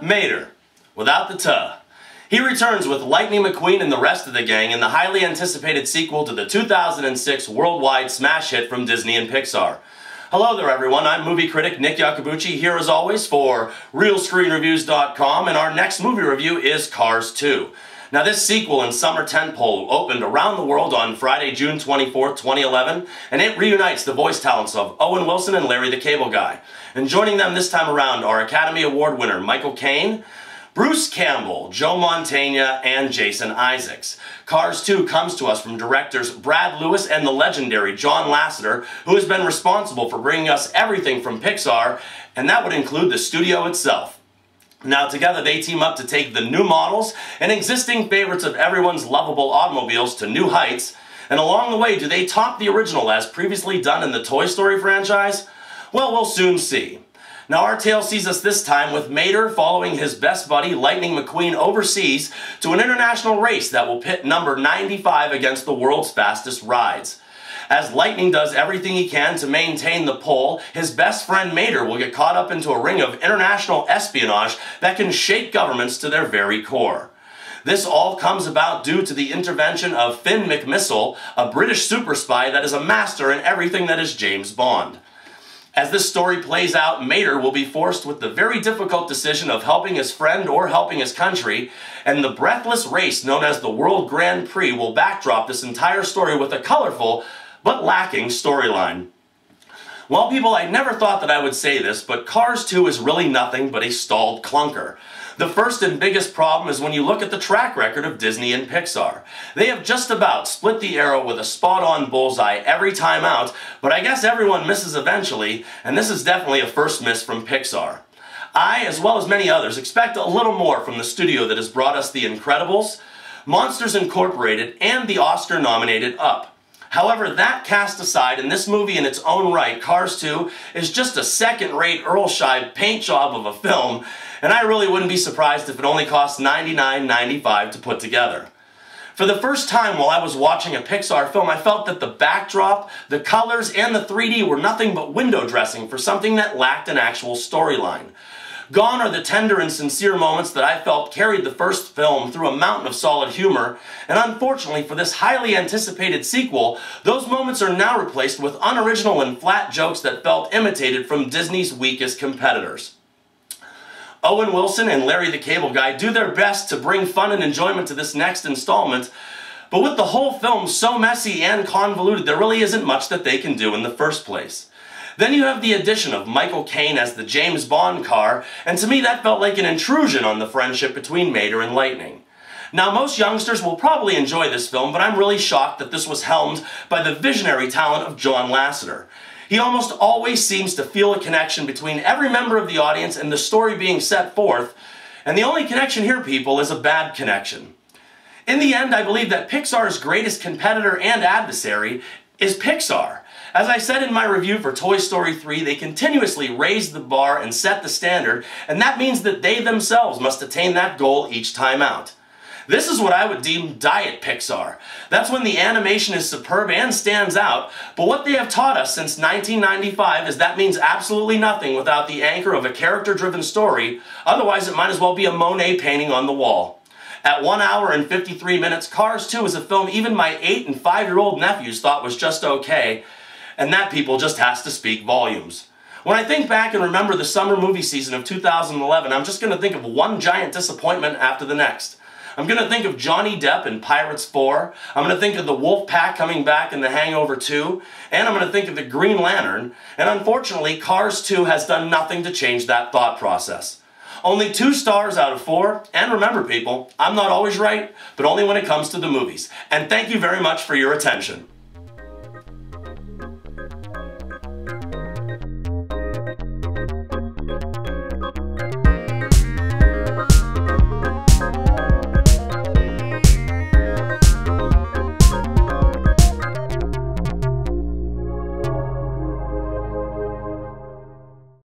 Mater, without the tuh. He returns with Lightning McQueen and the rest of the gang in the highly anticipated sequel to the 2006 worldwide smash hit from Disney and Pixar. Hello there everyone, I'm movie critic Nick Yacobucci here as always for RealScreenReviews.com, and our next movie review is Cars 2. Now this sequel and summer tentpole opened around the world on Friday, June 24th, 2011, and it reunites the voice talents of Owen Wilson and Larry the Cable Guy. And joining them this time around are Academy Award winner Michael Caine, Bruce Campbell, Joe Mantegna, and Jason Isaacs. Cars 2 comes to us from directors Brad Lewis and the legendary John Lasseter, who has been responsible for bringing us everything from Pixar, and that would include the studio itself. Now together they team up to take the new models and existing favorites of everyone's lovable automobiles to new heights, and along the way, do they top the original as previously done in the Toy Story franchise? Well, we'll soon see. Now our tale sees us this time with Mater following his best buddy Lightning McQueen overseas to an international race that will pit number 95 against the world's fastest rides. As Lightning does everything he can to maintain the pole, his best friend Mater will get caught up into a ring of international espionage that can shake governments to their very core. This all comes about due to the intervention of Finn McMissile, a British super spy that is a master in everything that is James Bond. As this story plays out, Mater will be forced with the very difficult decision of helping his friend or helping his country, and the breathless race known as the World Grand Prix will backdrop this entire story with a colorful but lacking storyline. Well, people, I never thought that I would say this, but Cars 2 is really nothing but a stalled clunker. The first and biggest problem is when you look at the track record of Disney and Pixar. They have just about split the arrow with a spot-on bullseye every time out, but I guess everyone misses eventually, and this is definitely a first miss from Pixar. I, as well as many others, expect a little more from the studio that has brought us The Incredibles, Monsters Incorporated, and the Oscar-nominated Up. However, that cast aside, in this movie in its own right, Cars 2 is just a second-rate Earl Scheib paint job of a film, and I really wouldn't be surprised if it only cost $99.95 to put together. For the first time while I was watching a Pixar film, I felt that the backdrop, the colors, and the 3D were nothing but window dressing for something that lacked an actual storyline. Gone are the tender and sincere moments that I felt carried the first film through a mountain of solid humor, and unfortunately for this highly anticipated sequel, those moments are now replaced with unoriginal and flat jokes that felt imitated from Disney's weakest competitors. Owen Wilson and Larry the Cable Guy do their best to bring fun and enjoyment to this next installment, but with the whole film so messy and convoluted, there really isn't much that they can do in the first place. Then you have the addition of Michael Caine as the James Bond car, and to me that felt like an intrusion on the friendship between Mater and Lightning. Now most youngsters will probably enjoy this film, but I'm really shocked that this was helmed by the visionary talent of John Lasseter. He almost always seems to feel a connection between every member of the audience and the story being set forth, and the only connection here, people, is a bad connection. In the end, I believe that Pixar's greatest competitor and adversary is Pixar. As I said in my review for Toy Story 3, they continuously raise the bar and set the standard, and that means that they themselves must attain that goal each time out. This is what I would deem diet Pixar. That's when the animation is superb and stands out, but what they have taught us since 1995 is that means absolutely nothing without the anchor of a character-driven story, otherwise it might as well be a Monet painting on the wall. At 1 hour and 53 minutes, Cars 2 is a film even my 8- and 5-year-old nephews thought was just okay, and that, people, just has to speak volumes. When I think back and remember the summer movie season of 2011, I'm just going to think of one giant disappointment after the next. I'm going to think of Johnny Depp in Pirates 4, I'm going to think of the Wolf Pack coming back in The Hangover 2, and I'm going to think of the Green Lantern, and unfortunately Cars 2 has done nothing to change that thought process. Only 2 stars out of 4, and remember people, I'm not always right, but only when it comes to the movies. And thank you very much for your attention.